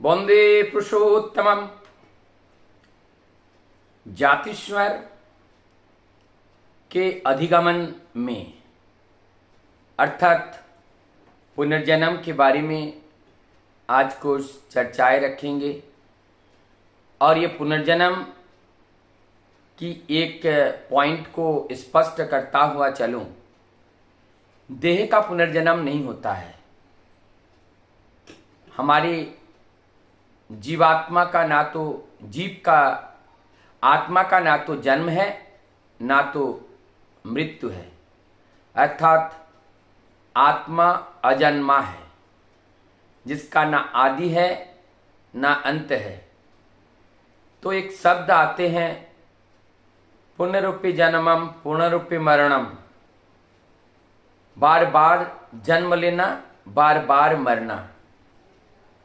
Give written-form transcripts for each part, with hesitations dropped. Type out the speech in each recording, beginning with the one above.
वंदे पुरुषोत्तमम। जातीश्वर के अधिगमन में अर्थात पुनर्जन्म के बारे में आज कुछ चर्चाएं रखेंगे और ये पुनर्जन्म की एक पॉइंट को स्पष्ट करता हुआ चलूं। देह का पुनर्जन्म नहीं होता है। हमारी जीवात्मा का ना तो जीव का आत्मा का ना तो जन्म है ना तो मृत्यु है, अर्थात आत्मा अजन्मा है जिसका ना आदि है ना अंत है। तो एक शब्द आते हैं पुनरुपि जन्मम पुनरुपि मरणम, बार बार जन्म लेना बार बार मरना।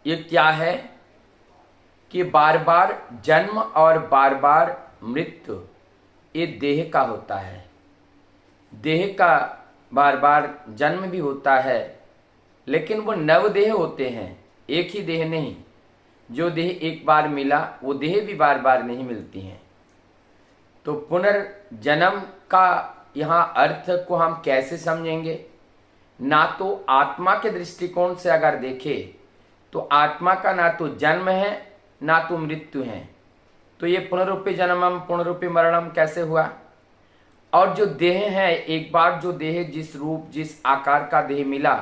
ये क्या है कि बार बार जन्म और बार बार मृत्यु ये देह का होता है। देह का बार बार जन्म भी होता है, लेकिन वो नव देह होते हैं, एक ही देह नहीं। जो देह एक बार मिला वो देह भी बार बार नहीं मिलती हैं। तो पुनर्जन्म का यहाँ अर्थ को हम कैसे समझेंगे? ना तो आत्मा के दृष्टिकोण से अगर देखें तो आत्मा का ना तो जन्म है ना तो मृत्यु है। तो ये पुनरुपि जन्मम पुनरुपि मरणम कैसे हुआ? और जो देह है, एक बार जो देह जिस रूप जिस आकार का देह मिला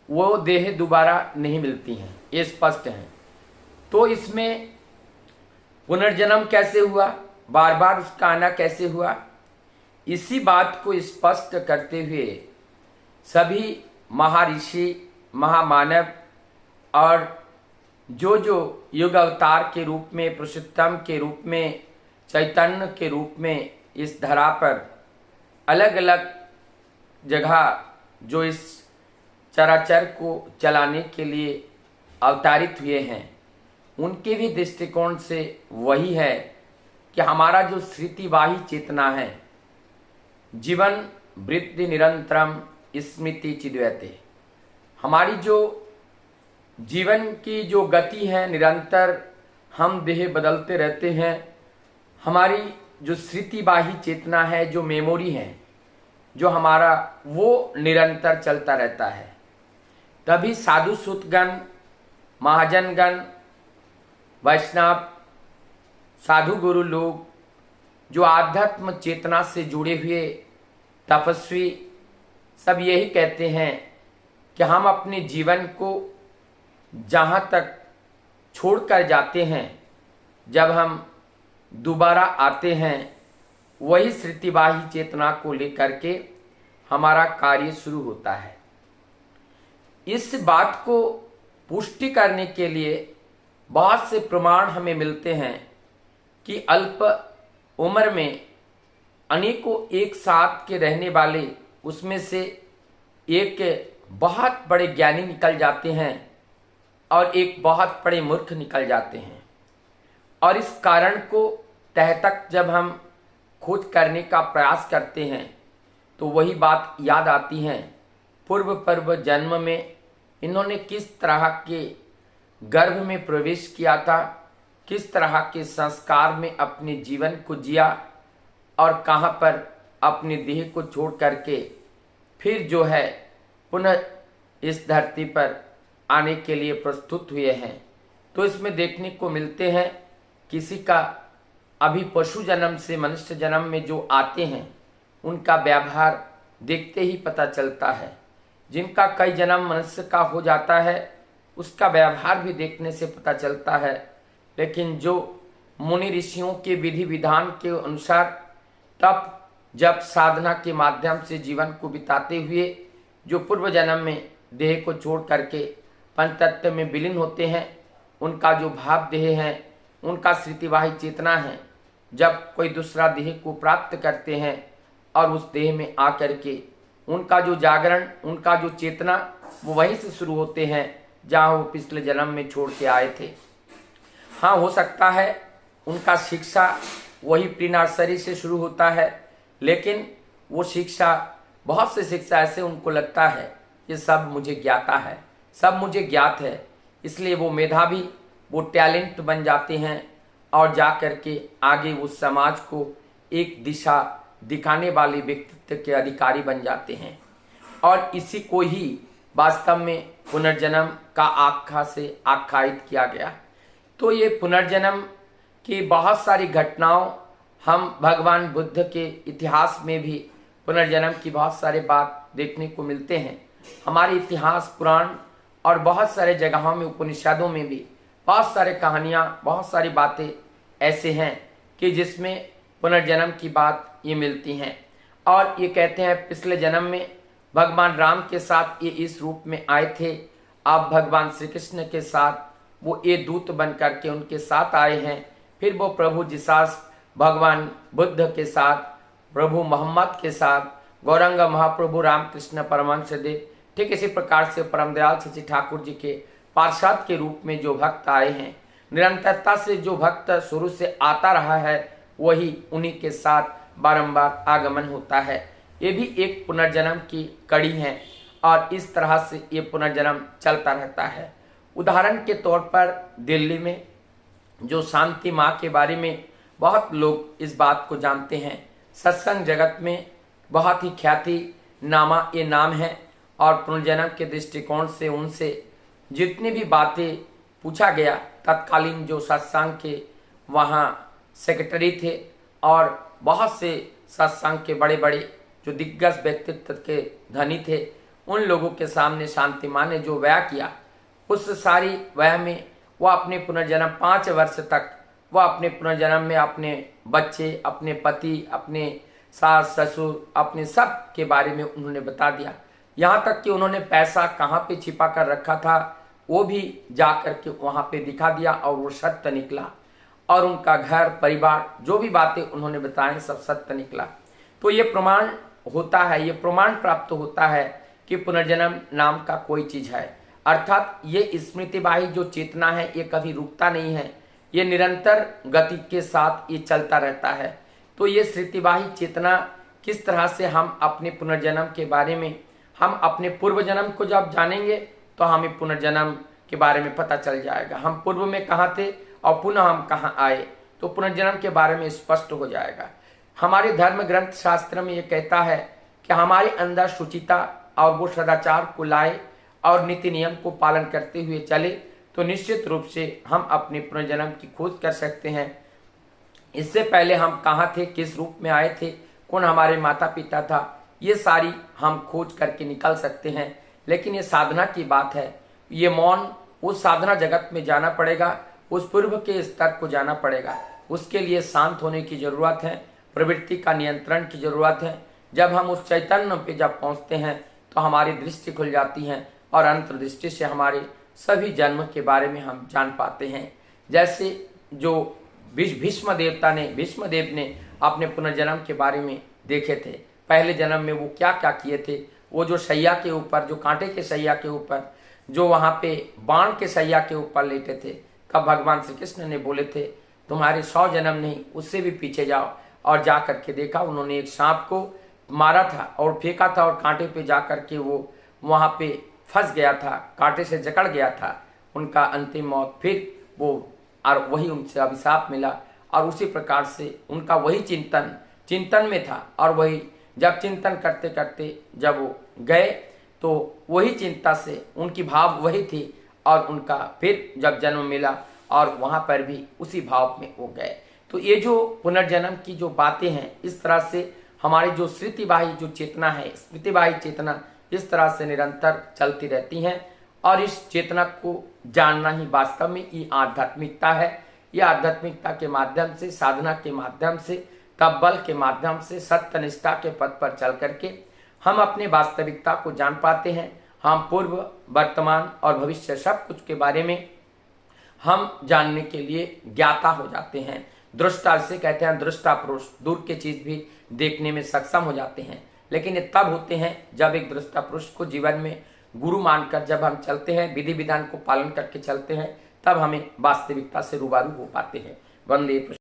वो देह दोबारा नहीं मिलती हैं, ये स्पष्ट है। तो इसमें पुनर्जन्म कैसे हुआ, बार बार उसका आना कैसे हुआ, इसी बात को स्पष्ट करते हुए सभी महर्षि महामानव और जो युग अवतार के रूप में, पुरुषोत्तम के रूप में, चैतन्य के रूप में इस धरा पर अलग अलग जगह जो इस चराचर को चलाने के लिए अवतारित हुए हैं, उनके भी दृष्टिकोण से वही है कि हमारा जो श्रुतिवाही चेतना है, जीवन वृद्धि निरंतरम स्मृति चिद्यते, हमारी जो जीवन की जो गति है निरंतर, हम देह बदलते रहते हैं। हमारी जो श्रुतिवाही चेतना है, जो मेमोरी है, जो हमारा वो निरंतर चलता रहता है। तभी साधु सुतगण, महाजनगण, वैष्णव, साधु गुरु लोग जो आध्यात्म चेतना से जुड़े हुए तपस्वी सब यही कहते हैं कि हम अपने जीवन को जहाँ तक छोड़कर जाते हैं, जब हम दोबारा आते हैं वही श्रुतिवाही चेतना को लेकर के हमारा कार्य शुरू होता है। इस बात को पुष्टि करने के लिए बहुत से प्रमाण हमें मिलते हैं कि अल्प उम्र में अनेकों एक साथ के रहने वाले उसमें से एक बहुत बड़े ज्ञानी निकल जाते हैं और एक बहुत बड़े मूर्ख निकल जाते हैं। और इस कारण को तह तक जब हम खोज करने का प्रयास करते हैं तो वही बात याद आती है, पूर्व जन्म में इन्होंने किस तरह के गर्भ में प्रवेश किया था, किस तरह के संस्कार में अपने जीवन को जिया और कहाँ पर अपने देह को छोड़ करके फिर जो है पुनः इस धरती पर आने के लिए प्रस्तुत हुए हैं। तो इसमें देखने को मिलते हैं किसी का अभी पशु जन्म से मनुष्य जन्म में जो आते हैं उनका व्यवहार देखते ही पता चलता है। जिनका कई जन्म मनुष्य का हो जाता है उसका व्यवहार भी देखने से पता चलता है। लेकिन जो मुनि ऋषियों के विधि विधान के अनुसार तप जब साधना के माध्यम से जीवन को बिताते हुए जो पूर्व जन्म में देह को छोड़ करके पंचतत्व में विलीन होते हैं, उनका जो भाव देह है, उनका श्रुतिवाही चेतना है, जब कोई दूसरा देह को प्राप्त करते हैं और उस देह में आकर के उनका जो जागरण, उनका जो चेतना वो वहीं से शुरू होते हैं जहाँ वो पिछले जन्म में छोड़ के आए थे। हाँ, हो सकता है उनका शिक्षा वही प्री नर्सरी से शुरू होता है, लेकिन वो शिक्षा, बहुत से शिक्षा ऐसे उनको लगता है ये सब मुझे ज्ञाता है, सब मुझे ज्ञात है, इसलिए वो मेधावी वो टैलेंट बन जाते हैं और जा कर के आगे उस समाज को एक दिशा दिखाने वाले व्यक्तित्व के अधिकारी बन जाते हैं। और इसी को ही वास्तव में पुनर्जन्म का आख्या से आख्यायित किया गया। तो ये पुनर्जन्म की बहुत सारी घटनाओं हम भगवान बुद्ध के इतिहास में भी पुनर्जन्म की बहुत सारे बात देखने को मिलते हैं। हमारे इतिहास पुराण और बहुत सारे जगहों में उपनिषदों में भी बहुत सारे कहानियाँ, बहुत सारी बातें ऐसे हैं कि जिसमें पुनर्जन्म की बात ये मिलती हैं। और ये कहते हैं पिछले जन्म में भगवान राम के साथ ये इस रूप में आए थे, अब भगवान श्री कृष्ण के साथ वो ये दूत बन करके उनके साथ आए हैं। फिर वो प्रभु जिसास भगवान बुद्ध के साथ, प्रभु मोहम्मद के साथ, गौरंग महाप्रभु रामकृष्ण परमहंस देव, ठीक इसी प्रकार से परम दयाल श्री ठाकुर जी के पार्षद के रूप में जो भक्त आए हैं। निरंतरता से जो भक्त शुरू से आता रहा है वही उन्हीं के साथ बारंबार आगमन होता है। ये भी एक पुनर्जन्म की कड़ी है और इस तरह से ये पुनर्जन्म चलता रहता है। उदाहरण के तौर पर दिल्ली में जो शांति माँ के बारे में बहुत लोग इस बात को जानते हैं। सत्संग जगत में बहुत ही ख्याति नामा ये नाम है और पुनर्जन्म के दृष्टिकोण से उनसे जितनी भी बातें पूछा गया, तत्कालीन जो सत्संग के वहाँ सेक्रेटरी थे और बहुत से सत्संग के बड़े बड़े जो दिग्गज व्यक्तित्व के धनी थे, उन लोगों के सामने शांति माँ ने जो व्यय किया, उस सारी व्यय में वह अपने पुनर्जन्म 5 वर्ष तक वह अपने पुनर्जन्म में अपने बच्चे, अपने पति, अपने सास ससुर, अपने सब के बारे में उन्होंने बता दिया। यहाँ तक कि उन्होंने पैसा कहाँ पे छिपा कर रखा था वो भी जा कर के वहाँ पे दिखा दिया और वो सत्य निकला। और उनका घर परिवार जो भी बातें उन्होंने बताएं सब सत्य निकला। तो ये प्रमाण होता है, ये प्रमाण प्राप्त होता है कि पुनर्जन्म नाम का कोई चीज है। अर्थात ये स्मृतिवाही जो चेतना है ये कभी रुकता नहीं है, ये निरंतर गति के साथ ये चलता रहता है। तो ये स्मृतिवाही चेतना किस तरह से हम अपने पुनर्जन्म के बारे में, हम अपने पूर्व जन्म को जब जानेंगे तो हमें पुनर्जन्म के बारे में पता चल जाएगा। हम पूर्व में कहाँ थे और पुनः हम कहाँ आए, तो पुनर्जन्म के बारे में स्पष्ट हो जाएगा। हमारे धर्म ग्रंथ शास्त्र में ये कहता है कि हमारे अंदर शुचिता और वो सदाचार को लाए और नीति नियम को पालन करते हुए चले तो निश्चित रूप से हम अपने पुनर्जन्म की खोज कर सकते हैं। इससे पहले हम कहाँ थे, किस रूप में आए थे, कौन हमारे माता पिता था, ये सारी हम खोज करके निकल सकते हैं। लेकिन ये साधना की बात है, ये मौन उस साधना जगत में जाना पड़ेगा, उस पूर्व के स्तर को जाना पड़ेगा। उसके लिए शांत होने की जरूरत है, प्रवृत्ति का नियंत्रण की जरूरत है। जब हम उस चैतन्य पे जब पहुंचते हैं तो हमारी दृष्टि खुल जाती है और अंतर्दृष्टि से हमारे सभी जन्म के बारे में हम जान पाते हैं। जैसे जो भीष्म देव ने अपने पुनर्जन्म के बारे में देखे थे, पहले जन्म में वो क्या क्या किए थे। वो जो शैया के ऊपर, जो कांटे के शैया के ऊपर, जो वहाँ पे बाण के शैया के ऊपर लेटे थे, तब भगवान श्री कृष्ण ने बोले थे तुम्हारे 100 जन्म नहीं, उससे भी पीछे जाओ। और जा करके देखा, उन्होंने एक सांप को मारा था और फेंका था और कांटे पे जा करके वो वहाँ पे फंस गया था, कांटे से जकड़ गया था, उनका अंतिम मौत। फिर वो और वही उनसे अभिशाप मिला और उसी प्रकार से उनका वही चिंतन में था। और वही जब चिंतन करते करते जब वो गए तो वही चिंता से उनकी भाव वही थी और उनका फिर जब जन्म मिला और वहाँ पर भी उसी भाव में वो गए। तो ये जो पुनर्जन्म की जो बातें हैं, इस तरह से हमारी जो स्मृतिवाही जो चेतना है, स्मृतिवाही चेतना इस तरह से निरंतर चलती रहती हैं। और इस चेतना को जानना ही वास्तव में ये आध्यात्मिकता है। ये आध्यात्मिकता के माध्यम से, साधना के माध्यम से, तब्बल के माध्यम से, सत्यनिष्ठा के पथ पर चल करके हम अपने वास्तविकता को जान पाते हैं। हम पूर्व, वर्तमान और भविष्य सब कुछ के बारे में हम जानने के लिए ज्ञाता हो जाते हैं। दृष्टा से कहते हैं, दृष्टा पुरुष, दूर की चीज भी देखने में सक्षम हो जाते हैं। लेकिन ये तब होते हैं जब एक दृष्टा पुरुष को जीवन में गुरु मानकर जब हम चलते हैं, विधि विधान को पालन करके चलते हैं, तब हमें वास्तविकता से रूबरू हो पाते हैं। वंदे पुष्प